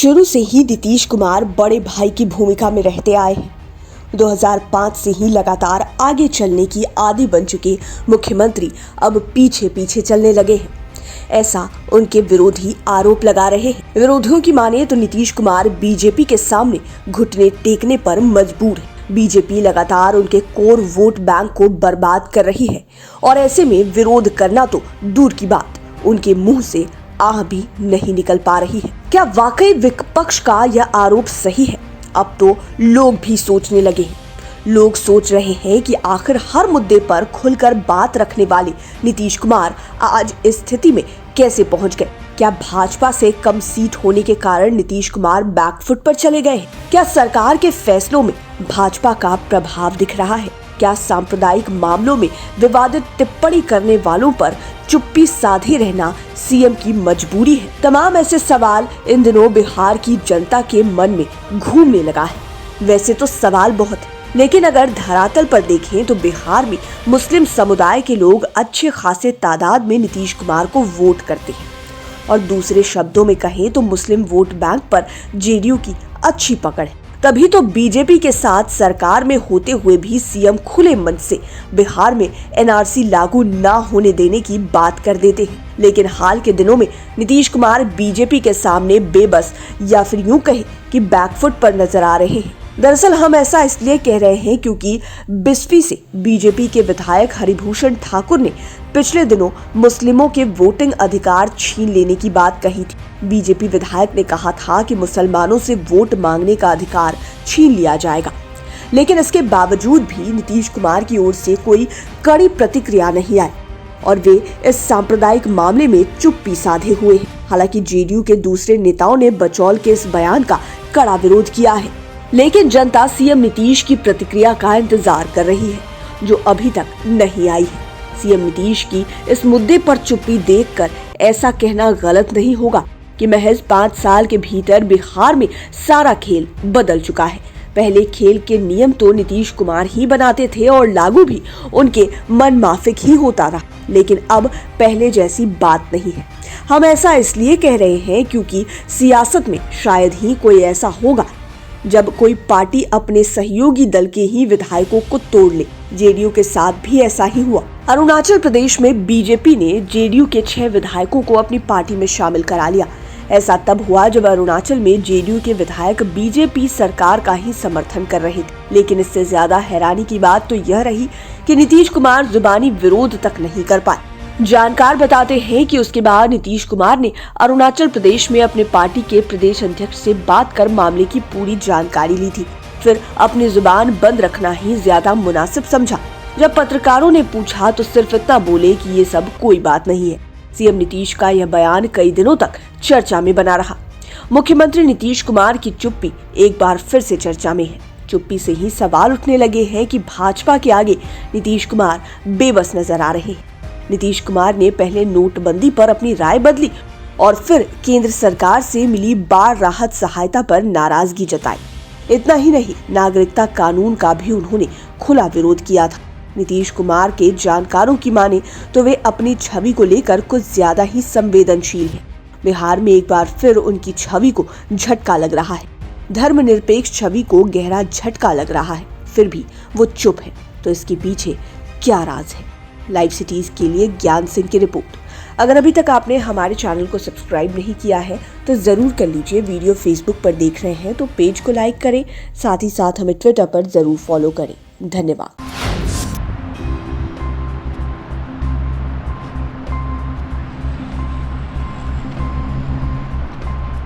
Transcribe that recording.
शुरू से ही नीतीश कुमार बड़े भाई की भूमिका में रहते आए हैं। 2005 से ही लगातार आगे चलने की आदी बन चुके मुख्यमंत्री अब पीछे पीछे चलने लगे हैं, ऐसा उनके विरोधी आरोप लगा रहे हैं। विरोधियों की माने तो नीतीश कुमार बीजेपी के सामने घुटने टेकने पर मजबूर है। बीजेपी लगातार उनके कोर वोट बैंक को बर्बाद कर रही है और ऐसे में विरोध करना तो दूर की बात, उनके मुंह से आह भी नहीं निकल पा रही है। क्या वाकई विपक्ष का यह आरोप सही है? अब तो लोग भी सोचने लगे हैं। लोग सोच रहे हैं कि आखिर हर मुद्दे पर खुलकर बात रखने वाले नीतीश कुमार आज इस स्थिति में कैसे पहुंच गए। क्या भाजपा से कम सीट होने के कारण नीतीश कुमार बैकफुट पर चले गए? क्या सरकार के फैसलों में भाजपा का प्रभाव दिख रहा है? क्या सांप्रदायिक मामलों में विवादित टिप्पणी करने वालों पर चुप्पी साधे रहना सीएम की मजबूरी है? तमाम ऐसे सवाल इन दिनों बिहार की जनता के मन में घूमने लगा है। वैसे तो सवाल बहुत है, लेकिन अगर धरातल पर देखें तो बिहार में मुस्लिम समुदाय के लोग अच्छे खासे तादाद में नीतीश कुमार को वोट करते हैं और दूसरे शब्दों में कहें तो मुस्लिम वोट बैंक पर जेडीयू की अच्छी पकड़ है। तभी तो बीजेपी के साथ सरकार में होते हुए भी सीएम खुले मन से बिहार में एनआरसी लागू ना होने देने की बात कर देते हैं। लेकिन हाल के दिनों में नीतीश कुमार बीजेपी के सामने बेबस या फिर यूं कहें कि बैकफुट पर नजर आ रहे हैं। दरअसल हम ऐसा इसलिए कह रहे हैं क्योंकि बिस्फी से बीजेपी के विधायक हरिभूषण ठाकुर ने पिछले दिनों मुस्लिमों के वोटिंग अधिकार छीन लेने की बात कही थी। बीजेपी विधायक ने कहा था कि मुसलमानों से वोट मांगने का अधिकार छीन लिया जाएगा, लेकिन इसके बावजूद भी नीतीश कुमार की ओर से कोई कड़ी प्रतिक्रिया नहीं आई और वे इस सांप्रदायिक मामले में चुप्पी साधे हुए हैं। हालांकि जेडीयू के दूसरे नेताओं ने बचौल के इस बयान का कड़ा विरोध किया है, लेकिन जनता सीएम नीतीश की प्रतिक्रिया का इंतजार कर रही है, जो अभी तक नहीं आई है। सीएम नीतीश की इस मुद्दे पर चुप्पी देखकर ऐसा कहना गलत नहीं होगा कि महज 5 साल के भीतर बिहार में सारा खेल बदल चुका है। पहले खेल के नियम तो नीतीश कुमार ही बनाते थे और लागू भी उनके मन माफिक ही होता रहा, लेकिन अब पहले जैसी बात नहीं है। हम ऐसा इसलिए कह रहे हैं क्योंकि सियासत में शायद ही कोई ऐसा होगा जब कोई पार्टी अपने सहयोगी दल के ही विधायकों को तोड़ ले। जेडीयू के साथ भी ऐसा ही हुआ। अरुणाचल प्रदेश में बीजेपी ने जेडीयू के 6 विधायकों को अपनी पार्टी में शामिल करा लिया। ऐसा तब हुआ जब अरुणाचल में जेडीयू के विधायक बीजेपी सरकार का ही समर्थन कर रहे थे। लेकिन इससे ज्यादा हैरानी की बात तो यह रही कि नीतीश कुमार जुबानी विरोध तक नहीं कर पाए। जानकार बताते हैं कि उसके बाद नीतीश कुमार ने अरुणाचल प्रदेश में अपने पार्टी के प्रदेश अध्यक्ष से बात कर मामले की पूरी जानकारी ली थी। फिर अपनी जुबान बंद रखना ही ज्यादा मुनासिब समझा। जब पत्रकारों ने पूछा तो सिर्फ इतना बोले कि ये सब कोई बात नहीं है। सीएम नीतीश का यह बयान कई दिनों तक चर्चा में बना रहा। मुख्यमंत्री नीतीश कुमार की चुप्पी एक बार फिर से चर्चा में है। चुप्पी से ही सवाल उठने लगे हैं कि भाजपा के आगे नीतीश कुमार बेबस नजर आ रहे हैं। नीतीश कुमार ने पहले नोटबंदी पर अपनी राय बदली और फिर केंद्र सरकार से मिली बाढ़ राहत सहायता पर नाराजगी जताई। इतना ही नहीं, नागरिकता कानून का भी उन्होंने खुला विरोध किया था। नीतीश कुमार के जानकारों की माने तो वे अपनी छवि को लेकर कुछ ज्यादा ही संवेदनशील हैं। बिहार में एक बार फिर उनकी छवि को झटका लग रहा है। धर्मनिरपेक्ष छवि को गहरा झटका लग रहा है, फिर भी वो चुप है। तो इसके पीछे क्या राज है? लाइव सिटीज के लिए ज्ञान सिंह की रिपोर्ट। अगर अभी तक आपने हमारे चैनल को सब्सक्राइब नहीं किया है तो जरूर कर लीजिए। वीडियो फेसबुक पर देख रहे हैं तो पेज को लाइक करें, साथ ही साथ हमें ट्विटर पर जरूर फॉलो करें। धन्यवाद।